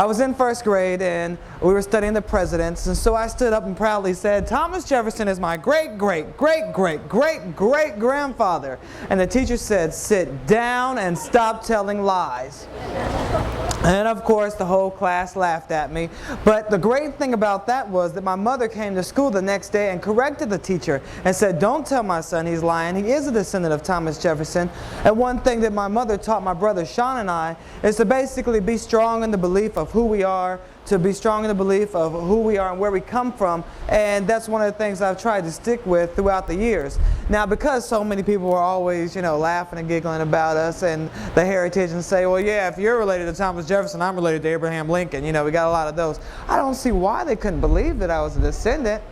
I was in first grade and we were studying the presidents, and so I stood up and proudly said, Thomas Jefferson is my great-great-great-great-great-great-grandfather. And the teacher said, sit down and stop telling lies. And of course the whole class laughed at me. But the great thing about that was that my mother came to school the next day and corrected the teacher and said, don't tell my son he's lying. He is a descendant of Thomas Jefferson. And one thing that my mother taught my brother Shannon and I is to basically be strong in the belief of who we are, to be strong in the belief of who we are and where we come from. And that's one of the things I've tried to stick with throughout the years. Now, because so many people were always, laughing and giggling about us and the heritage and say, well, yeah, if you're related to Thomas Jefferson, I'm related to Abraham Lincoln. We got a lot of those. I don't see why they couldn't believe that I was a descendant.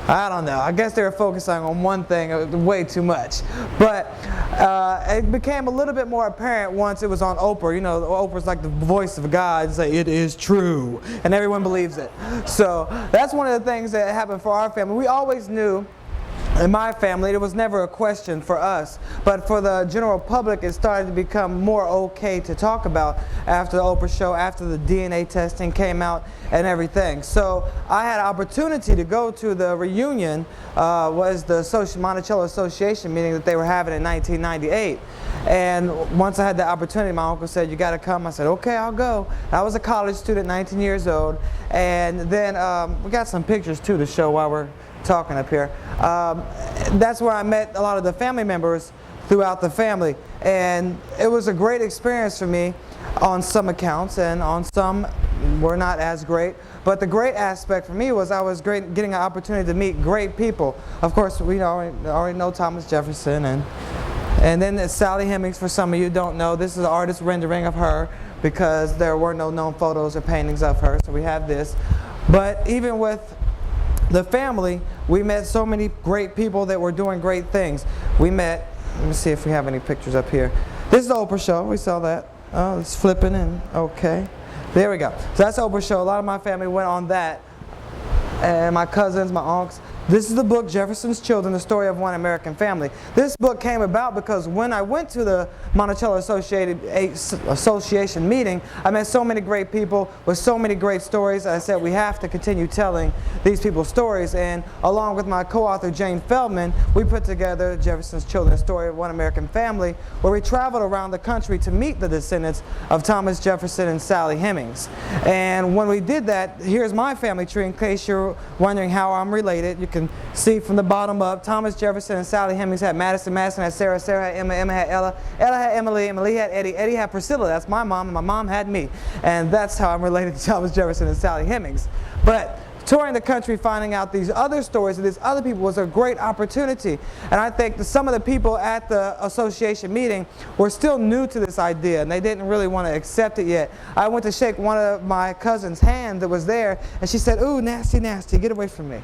I don't know. I guess they were focusing on one thing way too much. But it became a little bit more apparent once it was on Oprah. Oprah's like the voice of God and say, it is true. And everyone believes it. So that's one of the things that happened for our family. We always knew, in my family, it was never a question for us. But for the general public, it started to become more okay to talk about after the Oprah show, after the DNA testing came out and everything. So I had an opportunity to go to the reunion, was the Monticello Association meeting that they were having in 1998. And once I had the opportunity, my uncle said, you got to come. I said, okay, I'll go. I was a college student, 19 years old. And then we got some pictures too to show while we're talking up here. That's where I met a lot of the family members throughout the family, and it was a great experience for me on some accounts, and on some were not as great. But the great aspect for me was I was getting an opportunity to meet great people. Of course, we already know Thomas Jefferson, and then Sally Hemings. For some of you who don't know, this is an artist rendering of her because there were no known photos or paintings of her, so we have this. But even with the family, we met so many great people that were doing great things. We met, let me see if we have any pictures up here. This is the Oprah show, we saw that. Oh, it's flipping and okay. There we go. So that's the Oprah show. A lot of my family went on that. And my cousins, my uncles. This is the book, Jefferson's Children, The Story of One American Family. This book came about because when I went to the Monticello Association meeting, I met so many great people with so many great stories. I said we have to continue telling these people's stories. And along with my co-author, Jane Feldman, we put together Jefferson's Children, The Story of One American Family, where we traveled around the country to meet the descendants of Thomas Jefferson and Sally Hemings. And when we did that, here's my family tree in case you're wondering how I'm related. You can see from the bottom up, Thomas Jefferson and Sally Hemings had Madison, Madison had Sarah, Sarah had Emma, Emma had Ella, Ella had Emily, Emily had Eddie, Eddie had Priscilla, that's my mom, and my mom had me. And that's how I'm related to Thomas Jefferson and Sally Hemings. But touring the country, finding out these other stories of these other people was a great opportunity. And I think that some of the people at the association meeting were still new to this idea, and they didn't really want to accept it yet. I went to shake one of my cousin's hand that was there, and she said, ooh, nasty, nasty, get away from me.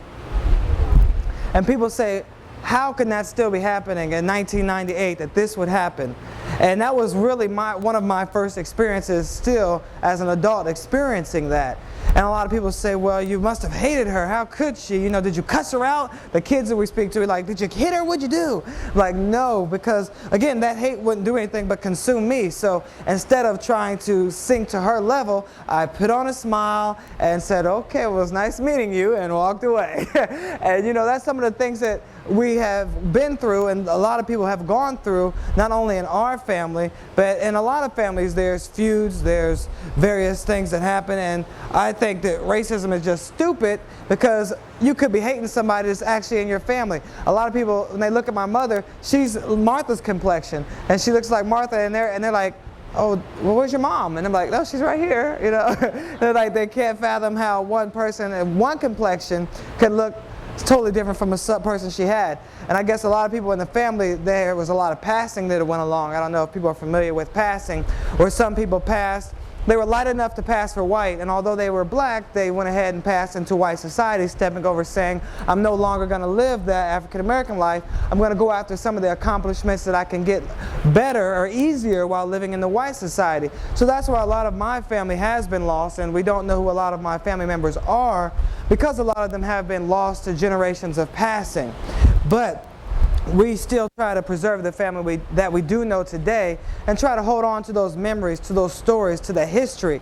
And people say, how can that still be happening in 1998, that this would happen? And that was really one of my first experiences still as an adult experiencing that. And a lot of people say, well, you must have hated her. How could she? Did you cuss her out? The kids that we speak to are like, did you hit her? What'd you do? Like, no, because again, that hate wouldn't do anything but consume me. So instead of trying to sink to her level, I put on a smile and said, okay, well, it was nice meeting you, and walked away. And that's some of the things that we have been through, and a lot of people have gone through, not only in our family, but in a lot of families there's feuds, there's various things that happen, and I think that racism is just stupid because you could be hating somebody that's actually in your family. A lot of people, when they look at my mother, she's Martha's complexion, and she looks like Martha, and they're like, oh, well, where's your mom? And I'm like, no, she's right here. They're like, they can't fathom how one person in one complexion could look totally different from a person she had. And I guess a lot of people in the family, there was a lot of passing that went along. I don't know if people are familiar with passing, where some people passed. They were light enough to pass for white, and although they were black, they went ahead and passed into white society, stepping over, saying, I'm no longer going to live that African-American life. I'm going to go after some of the accomplishments that I can get better or easier while living in the white society. So that's why a lot of my family has been lost, and we don't know who a lot of my family members are, because a lot of them have been lost to generations of passing. But we still try to preserve the family that we do know today, and try to hold on to those memories, to those stories, to the history.